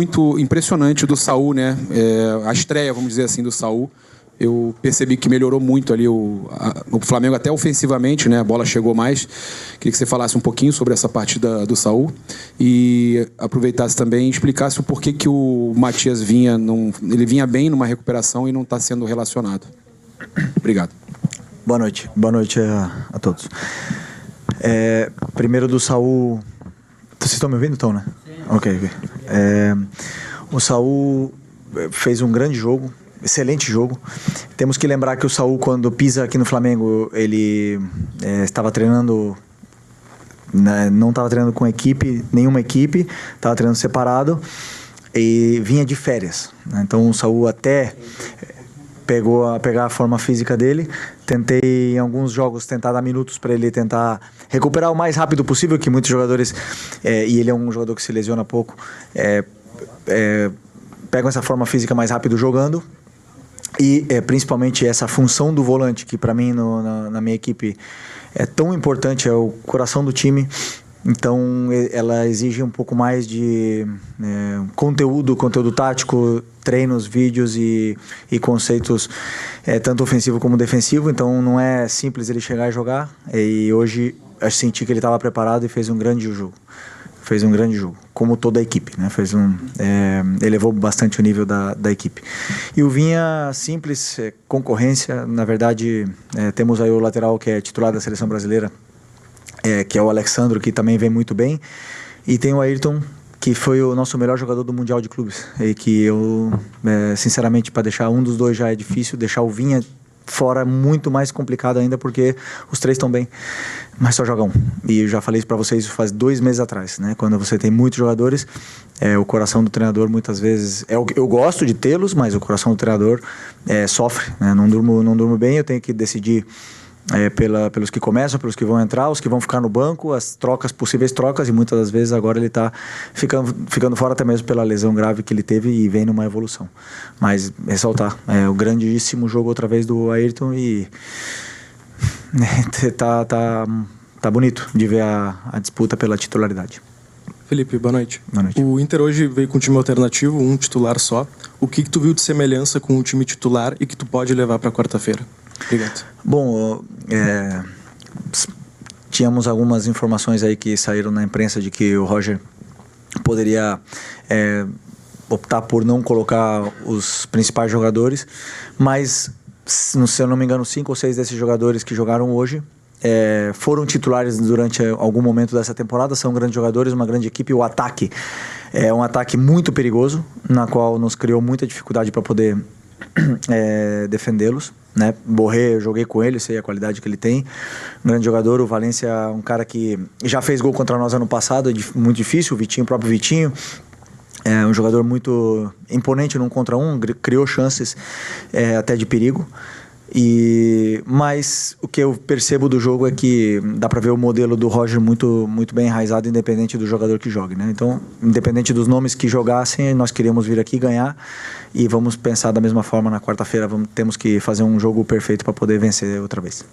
Muito impressionante do Saul, né? A estreia, vamos dizer assim, do Saul. Eu percebi que melhorou muito ali o Flamengo, até ofensivamente, né? A bola chegou mais. Queria que você falasse um pouquinho sobre essa partida do Saul e aproveitasse também e explicasse o porquê que o Matias ele vinha bem numa recuperação e não está sendo relacionado. Obrigado. Boa noite a todos. Primeiro do Saul. Vocês estão me ouvindo, então, né? Sim. Ok. O Saul fez um grande jogo, excelente jogo. Temos que lembrar que o Saul, quando pisa aqui no Flamengo, ele estava treinando, não estava treinando com nenhuma equipe, estava treinando separado e vinha de férias, né? Então o Saul até pegar a forma física dele. Tentei em alguns jogos dar minutos para ele tentar recuperar o mais rápido possível, que muitos jogadores, e ele é um jogador que se lesiona pouco, pegam essa forma física mais rápido jogando. E principalmente essa função do volante, que para mim na minha equipe é tão importante, é o coração do time. Então ela exige um pouco mais de conteúdo tático, treinos, vídeos e conceitos tanto ofensivo como defensivo. Então não é simples ele chegar e jogar. E hoje eu senti que ele estava preparado e fez um grande jogo. Como toda a equipe, né? Elevou bastante o nível da equipe. E o Vinha, simples, concorrência. Na verdade, temos aí o lateral que é titular da seleção brasileira, que é o Alexandro, que também vem muito bem. E tem o Ayrton, que foi o nosso melhor jogador do Mundial de Clubes. E que eu, sinceramente, para deixar um dos dois já é difícil, deixar o Vinha fora é muito mais complicado ainda, porque os três estão bem, mas só jogam. E eu já falei isso para vocês faz 2 meses atrás, né? Quando você tem muitos jogadores, o coração do treinador muitas vezes... Eu gosto de tê-los, mas o coração do treinador sofre, né? Não durmo bem, eu tenho que decidir pelos que começam, pelos que vão entrar, os que vão ficar no banco, as possíveis trocas, e muitas das vezes agora ele está ficando fora até mesmo pela lesão grave que ele teve e vem numa evolução. Mas ressaltar, o grandíssimo jogo outra vez do Ayrton e tá bonito de ver a disputa pela titularidade. Felipe, boa noite. Boa noite. O Inter hoje veio com um time alternativo, um titular só. O que tu viu de semelhança com o time titular e que tu pode levar para quarta-feira? Obrigado. Bom, tínhamos algumas informações aí que saíram na imprensa de que o Roger poderia optar por não colocar os principais jogadores, mas, se eu não me engano, 5 ou 6 desses jogadores que jogaram hoje foram titulares durante algum momento dessa temporada, são grandes jogadores, uma grande equipe. O ataque é um ataque muito perigoso, na qual nos criou muita dificuldade para poder defendê-los, né? Borré, eu joguei com ele, sei a qualidade que ele tem, um grande jogador. O Valência é um cara que já fez gol contra nós ano passado, muito difícil. O próprio Vitinho é um jogador muito imponente num contra um, criou chances até de perigo. Mas o que eu percebo do jogo é que dá para ver o modelo do Roger muito, muito bem enraizado, independente do jogador que jogue, né? Então, independente dos nomes que jogassem, nós queríamos vir aqui ganhar e vamos pensar da mesma forma na quarta-feira. Temos que fazer um jogo perfeito para poder vencer outra vez.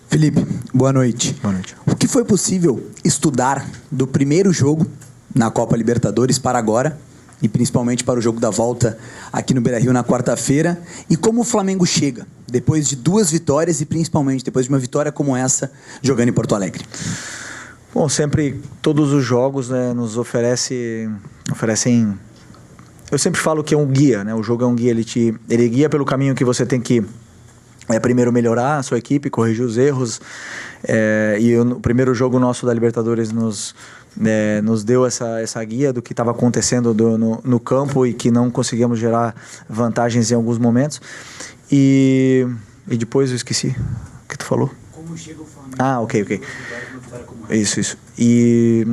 Felipe, boa noite. Boa noite. O que foi possível estudar do primeiro jogo na Copa Libertadores para agora, e principalmente para o jogo da volta aqui no Beira-Rio na quarta-feira, e como o Flamengo chega depois de 2 vitórias e principalmente depois de uma vitória como essa jogando em Porto Alegre? Bom, sempre todos os jogos, né, nos oferecem. Eu sempre falo que é um guia, né? O jogo é um guia, ele guia pelo caminho que você tem que primeiro melhorar a sua equipe, corrigir os erros. O primeiro jogo nosso da Libertadores nos deu essa guia do que estava acontecendo no campo e que não conseguíamos gerar vantagens em alguns momentos. E depois eu esqueci o que tu falou. Como chega o Flamengo? Ok. Isso. E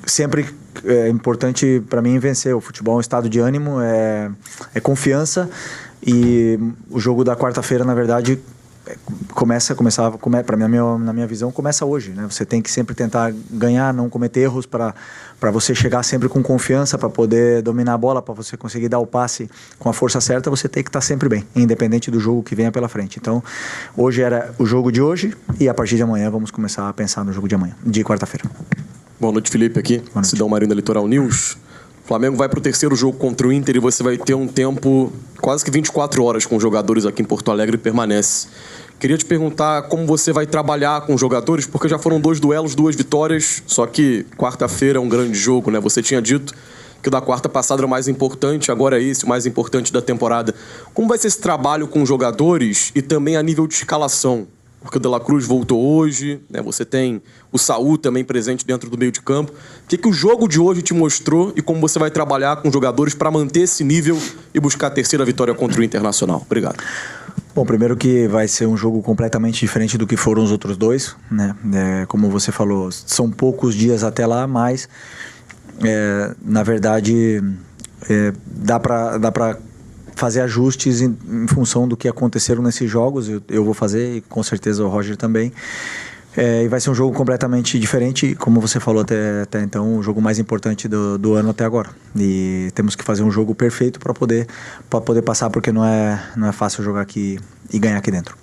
sempre é importante para mim vencer. O futebol é um estado de ânimo, é confiança. E o jogo da quarta-feira, na verdade, na minha visão, começa hoje, né? Você tem que sempre tentar ganhar, não cometer erros para você chegar sempre com confiança, para poder dominar a bola, para você conseguir dar o passe com a força certa. Você tem que estar sempre bem, independente do jogo que venha pela frente. Então, hoje era o jogo de hoje e a partir de amanhã vamos começar a pensar no jogo de amanhã, de quarta-feira. Boa noite, Felipe, aqui. Cidão Marinho da Litoral News. O Flamengo vai para o terceiro jogo contra o Inter e você vai ter um tempo quase que 24 horas com os jogadores aqui em Porto Alegre e permanece. Queria te perguntar como você vai trabalhar com os jogadores, porque já foram 2 duelos, 2 vitórias, só que quarta-feira é um grande jogo, né? Você tinha dito que o da quarta passada era o mais importante, agora é esse o mais importante da temporada. Como vai ser esse trabalho com os jogadores e também a nível de escalação? Porque o De La Cruz voltou hoje, né? Você tem o Saúl também presente dentro do meio de campo. O que o jogo de hoje te mostrou e como você vai trabalhar com os jogadores para manter esse nível e buscar a terceira vitória contra o Internacional? Obrigado. Bom, primeiro que vai ser um jogo completamente diferente do que foram os outros 2, né? Como você falou, são poucos dias até lá, mas na verdade dá para fazer ajustes em função do que aconteceram nesses jogos. Eu vou fazer e com certeza o Roger também. E vai ser um jogo completamente diferente, como você falou até então, o jogo mais importante do ano até agora. E temos que fazer um jogo perfeito para poder passar, porque não é fácil jogar aqui e ganhar aqui dentro.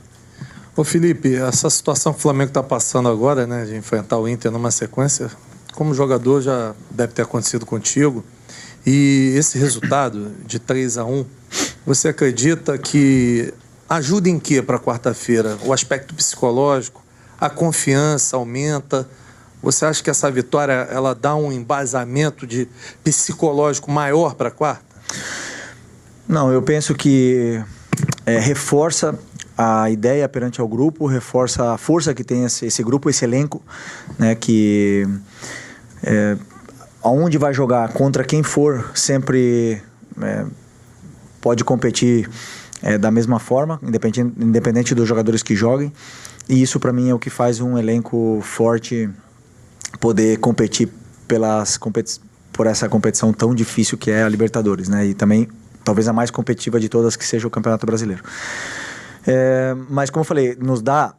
Ô Felipe, essa situação que o Flamengo está passando agora, né, de enfrentar o Inter numa sequência, como jogador já deve ter acontecido contigo. E esse resultado de 3-1, você acredita que ajuda em quê para quarta-feira? O aspecto psicológico, a confiança aumenta? Você acha que essa vitória ela dá um embasamento de psicológico maior para quarta? Não, eu penso que reforça a ideia perante ao grupo, reforça a força que tem esse grupo, esse elenco, né, que aonde vai jogar, contra quem for, sempre pode competir da mesma forma, independente dos jogadores que joguem. E isso, para mim, é o que faz um elenco forte poder competir por essa competição tão difícil que é a Libertadores, né? E também, talvez, a mais competitiva de todas, que seja o Campeonato Brasileiro. Mas, como eu falei, nos dá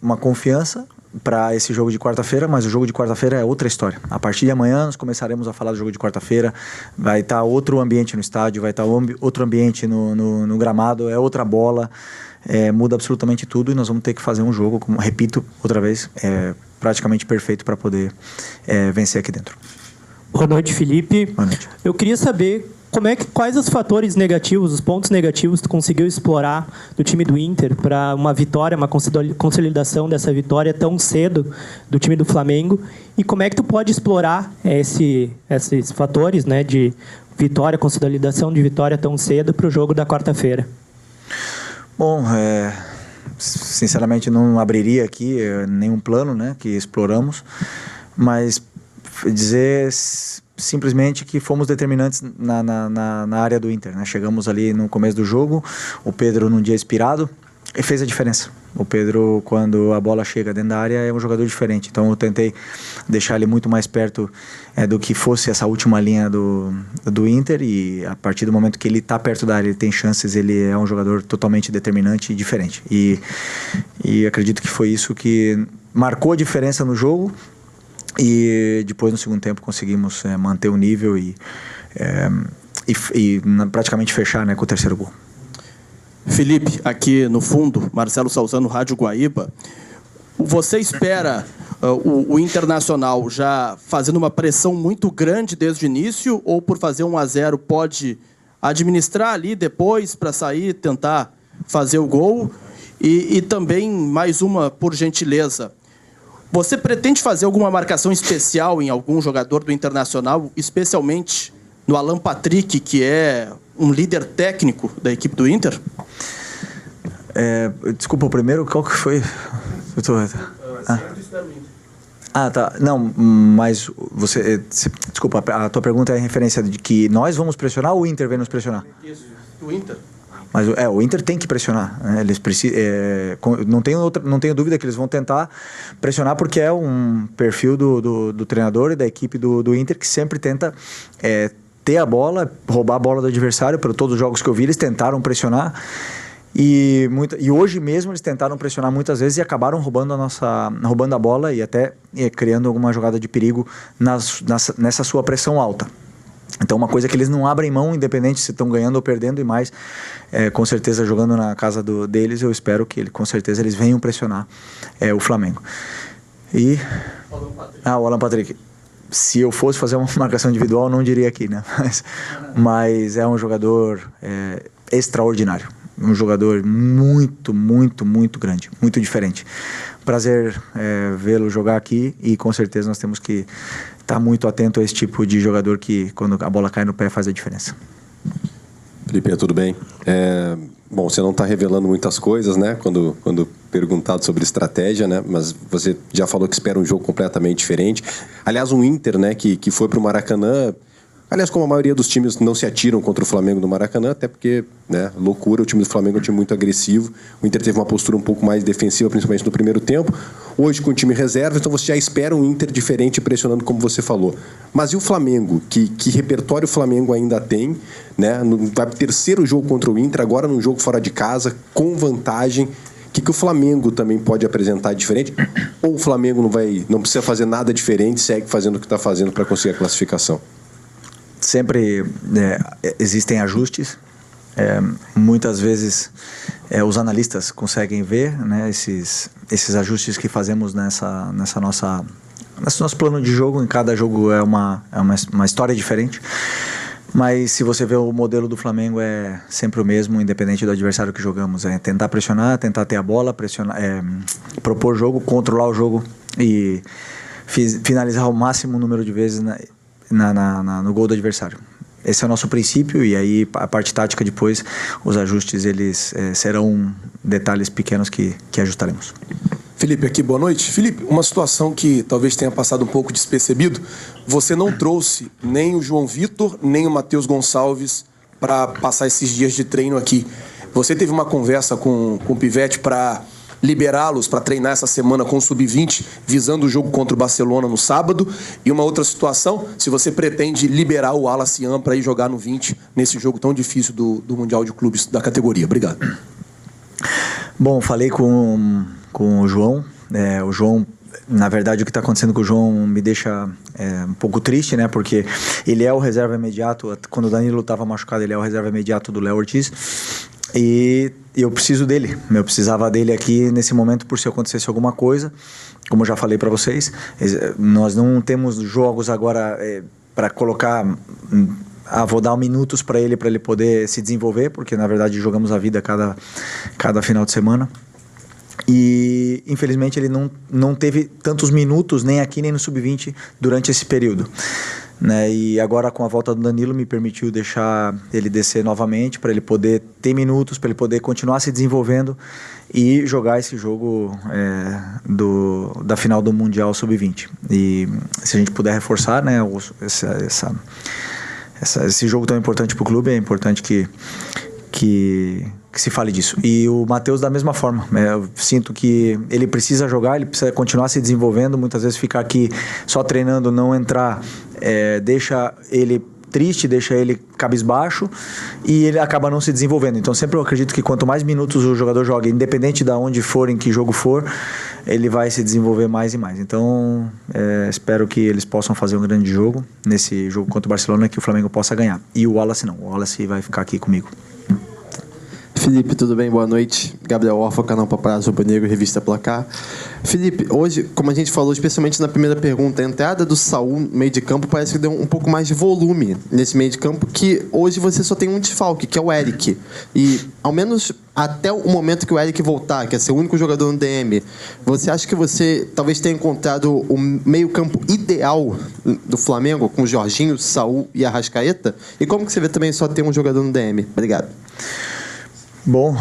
uma confiança para esse jogo de quarta-feira, mas o jogo de quarta-feira é outra história. A partir de amanhã nós começaremos a falar do jogo de quarta-feira, vai estar outro ambiente no estádio, vai estar outro ambiente no gramado, é outra bola, muda absolutamente tudo e nós vamos ter que fazer um jogo, como repito outra vez, praticamente perfeito para poder vencer aqui dentro. Boa noite, Felipe. Boa noite. Eu queria saber quais os fatores negativos, os pontos negativos tu conseguiu explorar do time do Inter para uma vitória, uma consolidação dessa vitória tão cedo do time do Flamengo, e como é que tu pode explorar esses fatores, né, de vitória, consolidação de vitória tão cedo para o jogo da quarta-feira? Bom, sinceramente não abriria aqui nenhum plano, né, que exploramos, mas dizer simplesmente que fomos determinantes na área do Inter, né? Chegamos ali no começo do jogo, o Pedro num dia inspirado e fez a diferença. O Pedro, quando a bola chega dentro da área, é um jogador diferente, então eu tentei deixar ele muito mais perto do que fosse essa última linha do Inter, e a partir do momento que ele está perto da área, ele tem chances, ele é um jogador totalmente determinante e diferente, e acredito que foi isso que marcou a diferença no jogo. E depois, no segundo tempo, conseguimos manter o nível e praticamente fechar, né, com o terceiro gol. Felipe, aqui no fundo, Marcelo Salzano, Rádio Guaíba. Você espera o Internacional já fazendo uma pressão muito grande desde o início, ou por fazer 1-0 pode administrar ali depois para sair, tentar fazer o gol? E também, mais uma, por gentileza, você pretende fazer alguma marcação especial em algum jogador do Internacional, especialmente no Alan Patrick, que é um líder técnico da equipe do Inter? Desculpa, o primeiro, qual que foi? Tá. Não, mas desculpa, a tua pergunta é em referência de que nós vamos pressionar ou o Inter vem nos pressionar? Isso, o Inter. Mas o Inter tem que pressionar, né? Eles não tenho dúvida que eles vão tentar pressionar, porque é um perfil do treinador e da equipe do Inter, que sempre tenta ter a bola, roubar a bola do adversário. Por todos os jogos que eu vi, eles tentaram pressionar, e hoje mesmo eles tentaram pressionar muitas vezes e acabaram roubando a bola e até criando alguma jogada de perigo nessa sua pressão alta. Então, uma coisa que eles não abrem mão, independente se estão ganhando ou perdendo, e mais, com certeza, jogando na casa deles, eu espero que, com certeza, eles venham pressionar o Flamengo. E... o Alan Patrick. se eu fosse fazer uma marcação individual, não diria aqui, né? Mas é um jogador extraordinário. Um jogador muito, muito, muito grande, muito diferente. Prazer vê-lo jogar aqui e com certeza nós temos que estar muito atento a esse tipo de jogador que, quando a bola cai no pé, faz a diferença. Felipe, tudo bem? Bom, você não está revelando muitas coisas, né? Quando perguntado sobre estratégia, né? Mas você já falou que espera um jogo completamente diferente. Aliás, um Inter, né? Que foi para o Maracanã. Aliás, como a maioria dos times não se atiram contra o Flamengo no Maracanã, até porque, né, loucura, o time do Flamengo é um time muito agressivo. O Inter teve uma postura um pouco mais defensiva, principalmente no primeiro tempo. Hoje, com o time reserva, então você já espera um Inter diferente, pressionando, como você falou. Mas e o Flamengo? Que repertório o Flamengo ainda tem, né? Vai pro terceiro jogo contra o Inter, agora num jogo fora de casa, com vantagem. O que o Flamengo também pode apresentar diferente? Ou o Flamengo não precisa fazer nada diferente, segue fazendo o que está fazendo para conseguir a classificação? Sempre existem ajustes. Muitas vezes os analistas conseguem ver, né, esses ajustes que fazemos nesse nosso plano de jogo. Em cada jogo é uma história diferente. Mas se você vê o modelo do Flamengo é sempre o mesmo, independente do adversário que jogamos. É tentar pressionar, tentar ter a bola, propor jogo, controlar o jogo e finalizar o máximo número de vezes no gol do adversário. Esse é o nosso princípio e aí a parte tática depois, os ajustes eles serão detalhes pequenos que ajustaremos. Felipe, aqui, boa noite. Felipe, uma situação que talvez tenha passado um pouco despercebido, você não trouxe nem o João Vitor, nem o Matheus Gonçalves para passar esses dias de treino aqui. Você teve uma conversa com o Pivete para liberá-los para treinar essa semana com o Sub-20, visando o jogo contra o Barcelona no sábado? E uma outra situação, se você pretende liberar o Wallace Yan para ir jogar no 20 nesse jogo tão difícil do Mundial de Clubes da categoria. Obrigado. Bom, falei com o João. O João, na verdade, o que está acontecendo com o João me deixa um pouco triste, né? Porque ele é o reserva imediato. Quando o Danilo estava machucado, ele é o reserva imediato do Léo Ortiz. E eu preciso dele. Eu precisava dele aqui nesse momento por se acontecesse alguma coisa. Como eu já falei para vocês, nós não temos jogos agora para colocar... vou dar minutos para ele poder se desenvolver, porque na verdade jogamos a vida cada final de semana. E infelizmente ele não teve tantos minutos nem aqui nem no Sub-20 durante esse período, né? E agora com a volta do Danilo me permitiu deixar ele descer novamente para ele poder ter minutos, para ele poder continuar se desenvolvendo e jogar esse jogo da final do Mundial Sub-20. E se a gente puder reforçar, né, esse jogo tão importante para o clube, é importante que se fale disso. E o Matheus da mesma forma. Eu sinto que ele precisa jogar, ele precisa continuar se desenvolvendo. Muitas vezes ficar aqui só treinando, não entrar, deixa ele triste, deixa ele cabisbaixo e ele acaba não se desenvolvendo. Então sempre eu acredito que quanto mais minutos o jogador joga, independente de onde for, em que jogo for, ele vai se desenvolver mais e mais. Então espero que eles possam fazer um grande jogo nesse jogo contra o Barcelona, que o Flamengo possa ganhar. E o Wallace não, o Wallace vai ficar aqui comigo. Felipe, tudo bem? Boa noite. Gabriel Orfa, canal Paparazzo Rubro Negro, revista Placar. Felipe, hoje, como a gente falou, especialmente na primeira pergunta, a entrada do Saul no meio de campo parece que deu um pouco mais de volume nesse meio de campo, que hoje você só tem um desfalque, que é o Eric. E, ao menos até o momento que o Eric voltar, que é ser o único jogador no DM, você acha que você talvez tenha encontrado o meio campo ideal do Flamengo, com o Jorginho, Saul e Arrascaeta? E como que você vê também só ter um jogador no DM? Obrigado. Bom,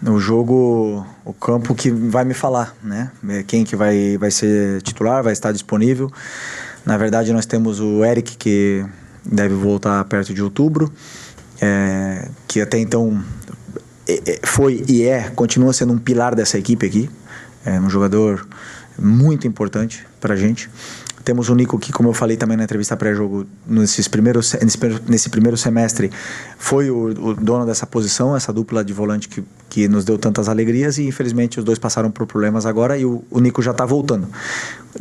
o jogo, o campo que vai me falar, né? Quem que vai ser titular, vai estar disponível. Na verdade, nós temos o Eric, que deve voltar perto de outubro, que até então foi e continua sendo um pilar dessa equipe aqui. É um jogador muito importante pra gente. Temos o Nico, que, como eu falei também na entrevista pré-jogo, nesse primeiro semestre, foi o dono dessa posição, essa dupla de volante que nos deu tantas alegrias, e infelizmente os dois passaram por problemas agora e o Nico já está voltando.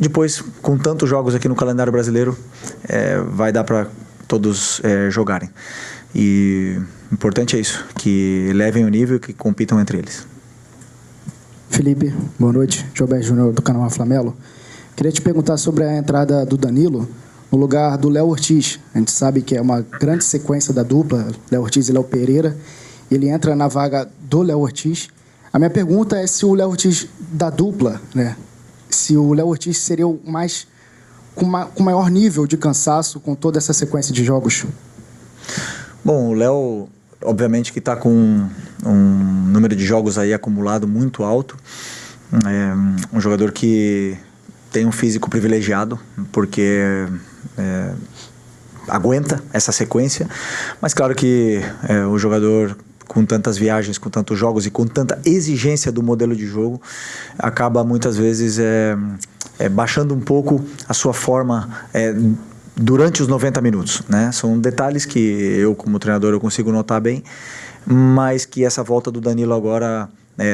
Depois, com tantos jogos aqui no calendário brasileiro, vai dar para todos jogarem. E o importante é isso, que levem o nível e que compitam entre eles. Felipe, boa noite. João Júnior do canal Flamelo. Queria te perguntar sobre a entrada do Danilo no lugar do Léo Ortiz. A gente sabe que é uma grande sequência da dupla, Léo Ortiz e Léo Pereira. Ele entra na vaga do Léo Ortiz. A minha pergunta é se o Léo Ortiz da dupla, né? Se o Léo Ortiz seria o mais com maior nível de cansaço com toda essa sequência de jogos. Bom, o Léo, obviamente que está com um número de jogos aí acumulado muito alto. É um jogador que tem um físico privilegiado, porque aguenta essa sequência. Mas claro que o jogador com tantas viagens, com tantos jogos e com tanta exigência do modelo de jogo, acaba muitas vezes baixando um pouco a sua forma durante os 90 minutos, né? São detalhes que eu, como treinador, eu consigo notar bem, mas que essa volta do Danilo agora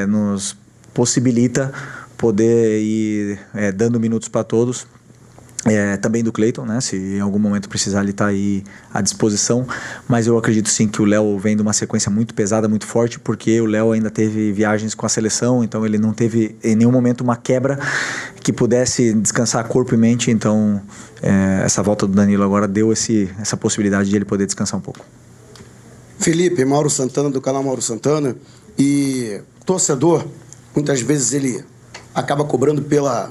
nos possibilita poder ir dando minutos para todos. Também do Cleiton, né? Se em algum momento precisar, ele está aí à disposição. Mas eu acredito sim que o Léo vem de uma sequência muito pesada, muito forte, porque o Léo ainda teve viagens com a seleção, então ele não teve em nenhum momento uma quebra que pudesse descansar corpo e mente. Então essa volta do Danilo agora deu essa possibilidade de ele poder descansar um pouco. Felipe, Mauro Santana, do canal Mauro Santana. E torcedor, muitas vezes ele acaba cobrando pela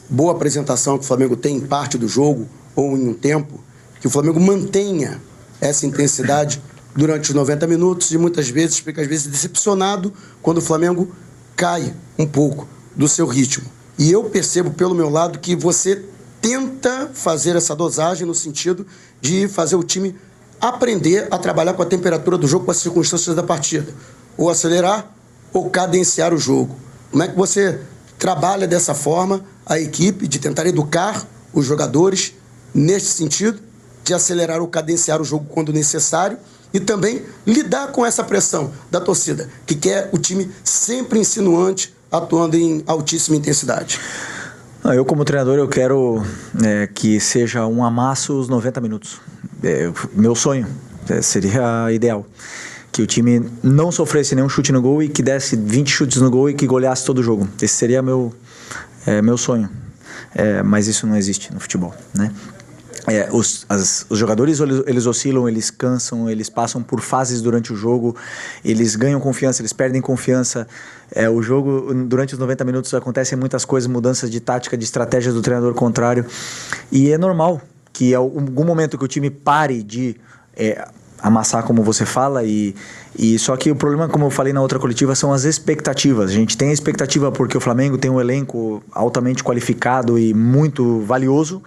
boa apresentação que o Flamengo tem em parte do jogo ou em um tempo, que o Flamengo mantenha essa intensidade durante os 90 minutos e muitas vezes fica decepcionado quando o Flamengo cai um pouco do seu ritmo. E eu percebo pelo meu lado que você tenta fazer essa dosagem no sentido de fazer o time aprender a trabalhar com a temperatura do jogo, com as circunstâncias da partida, ou acelerar ou cadenciar o jogo. Como é que você trabalha dessa forma a equipe, de tentar educar os jogadores neste sentido, de acelerar ou cadenciar o jogo quando necessário e também lidar com essa pressão da torcida, que quer o time sempre insinuante, atuando em altíssima intensidade? Eu, como treinador, eu quero que seja um amasso os 90 minutos. Meu sonho seria ideal. Que o time não sofresse nenhum chute no gol e que desse 20 chutes no gol e que goleasse todo o jogo. Esse seria meu sonho. Mas isso não existe no futebol, né? Os jogadores, eles oscilam, eles cansam, eles passam por fases durante o jogo, eles ganham confiança, eles perdem confiança. O jogo, durante os 90 minutos, acontecem muitas coisas, mudanças de tática, de estratégia do treinador contrário. E é normal que em algum momento que o time pare de amassar, como você fala, e só que o problema, como eu falei na outra coletiva, são as expectativas. A gente tem a expectativa porque o Flamengo tem um elenco altamente qualificado e muito valioso,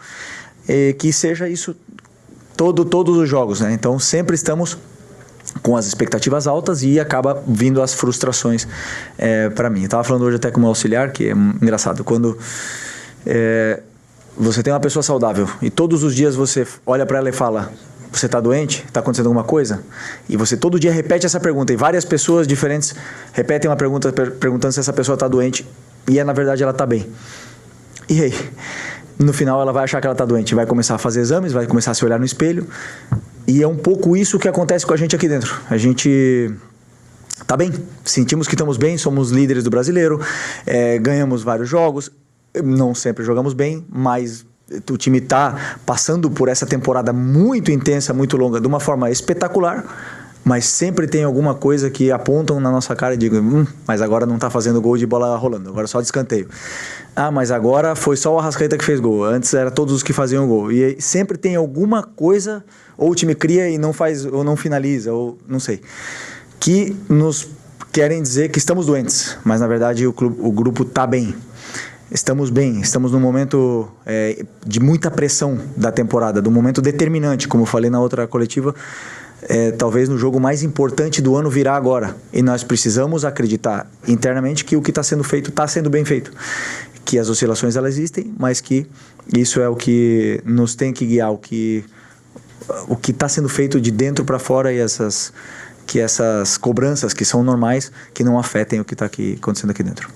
que seja isso todos os jogos, né? Então sempre estamos com as expectativas altas e acaba vindo as frustrações para mim. Eu estava falando hoje até com o meu auxiliar, que é engraçado, quando você tem uma pessoa saudável e todos os dias você olha para ela e fala: você está doente? Está acontecendo alguma coisa? E você todo dia repete essa pergunta. E várias pessoas diferentes repetem uma pergunta perguntando se essa pessoa está doente. E na verdade ela está bem. E aí? No final ela vai achar que ela está doente. Vai começar a fazer exames, vai começar a se olhar no espelho. E é um pouco isso que acontece com a gente aqui dentro. A gente está bem. Sentimos que estamos bem. Somos líderes do Brasileiro. Ganhamos vários jogos. Não sempre jogamos bem, mas o time está passando por essa temporada muito intensa, muito longa, de uma forma espetacular, mas sempre tem alguma coisa que apontam na nossa cara e digam: mas agora não está fazendo gol de bola rolando, agora só de escanteio. Mas agora foi só o Arrascaeta que fez gol, antes era todos os que faziam gol. E sempre tem alguma coisa, ou o time cria e não faz, ou não finaliza, ou não sei, que nos querem dizer que estamos doentes, mas na verdade o grupo está bem. Estamos bem, estamos num momento de muita pressão da temporada, de um momento determinante, como eu falei na outra coletiva. Talvez no jogo mais importante do ano virá agora, e nós precisamos acreditar internamente que o que está sendo feito está sendo bem feito, que as oscilações elas existem, mas que isso é o que nos tem que guiar, o que está sendo feito de dentro para fora, e essas cobranças que são normais, que não afetem o que está acontecendo aqui dentro.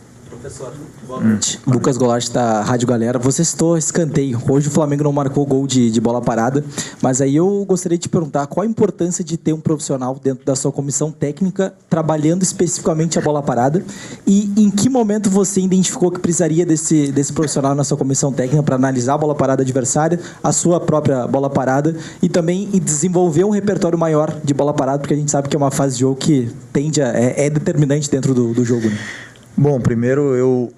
professor. Boa noite. Lucas Goulart da Rádio Galera. Você citou escanteio. Hoje o Flamengo não marcou gol de bola parada, mas aí eu gostaria de te perguntar qual a importância de ter um profissional dentro da sua comissão técnica trabalhando especificamente a bola parada e em que momento você identificou que precisaria desse profissional na sua comissão técnica para analisar a bola parada adversária, a sua própria bola parada e também desenvolver um repertório maior de bola parada, porque a gente sabe que é uma fase de jogo que tende é determinante dentro do jogo, né? Bom, primeiro eu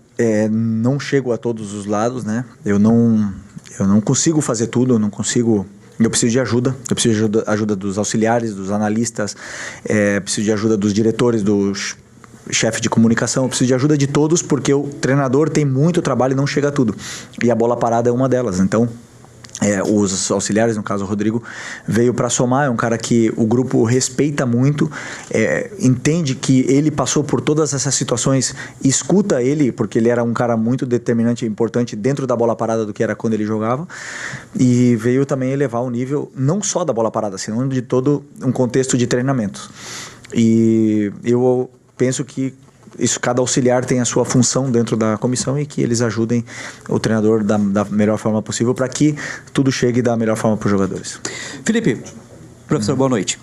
não chego a todos os lados, né? Eu não consigo fazer tudo, eu preciso de ajuda, eu preciso de ajuda dos auxiliares, dos analistas, preciso de ajuda dos diretores, dos chefes de comunicação, eu preciso de ajuda de todos, porque o treinador tem muito trabalho e não chega a tudo. E a bola parada é uma delas, então... os auxiliares, no caso o Rodrigo, veio para somar, é um cara que o grupo respeita muito, entende que ele passou por todas essas situações, escuta ele, porque ele era um cara muito determinante e importante dentro da bola parada do que era quando ele jogava, e veio também elevar o nível, não só da bola parada, senão de todo um contexto de treinamento. E eu penso que cada auxiliar tem a sua função dentro da comissão e que eles ajudem o treinador da melhor forma possível para que tudo chegue da melhor forma para os jogadores. Felipe, professor, boa noite.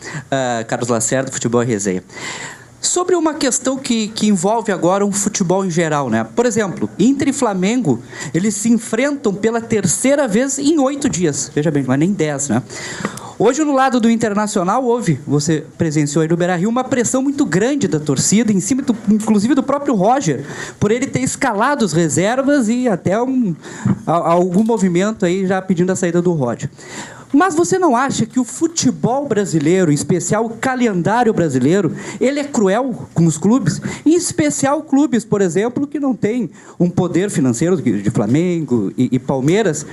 Carlos Lacerda, Futebol e Resenha. Sobre uma questão que envolve agora um futebol em geral, né? Por exemplo, Inter e Flamengo, eles se enfrentam pela terceira vez em 8 dias. Veja bem, não é nem 10, né? Hoje, no lado do Internacional, você presenciou aí no Beira-Rio, uma pressão muito grande da torcida, em cima, inclusive, do próprio Roger, por ele ter escalado as reservas e até algum movimento aí já pedindo a saída do Roger. Mas você não acha que o futebol brasileiro, em especial o calendário brasileiro, ele é cruel com os clubes? Em especial clubes, por exemplo, que não têm um poder financeiro de Flamengo e Palmeiras.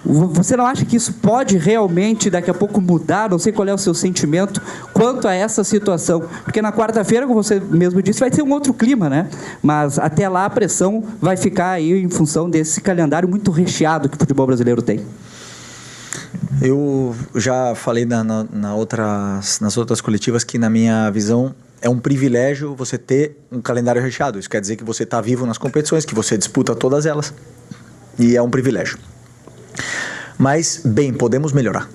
Você não acha que isso pode realmente daqui a pouco mudar? Não sei qual é o seu sentimento quanto a essa situação. Porque na quarta-feira, como você mesmo disse, vai ser um outro clima, né? Mas até lá a pressão vai ficar aí em função desse calendário muito recheado que o futebol brasileiro tem. Eu já falei nas outras coletivas que, na minha visão, é um privilégio você ter um calendário recheado. Isso quer dizer que você está vivo nas competições, que você disputa todas elas. E é um privilégio. Mas, bem, podemos melhorar.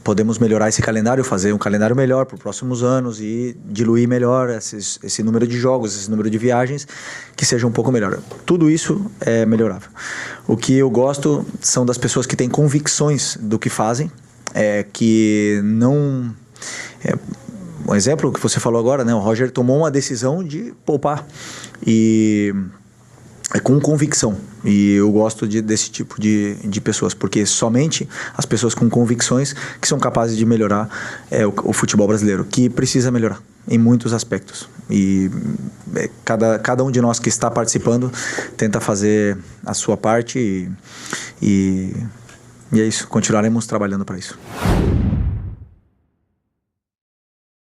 Podemos melhorar esse calendário, fazer um calendário melhor para os próximos anos e diluir melhor esse número de jogos, esse número de viagens, que seja um pouco melhor. Tudo isso é melhorável. O que eu gosto são das pessoas que têm convicções do que fazem, que não... um exemplo que você falou agora, né? O Roger tomou uma decisão de poupar e... com convicção, e eu gosto desse tipo de pessoas, porque somente as pessoas com convicções que são capazes de melhorar o futebol brasileiro, que precisa melhorar em muitos aspectos, e cada um de nós que está participando tenta fazer a sua parte e é isso, continuaremos trabalhando para isso.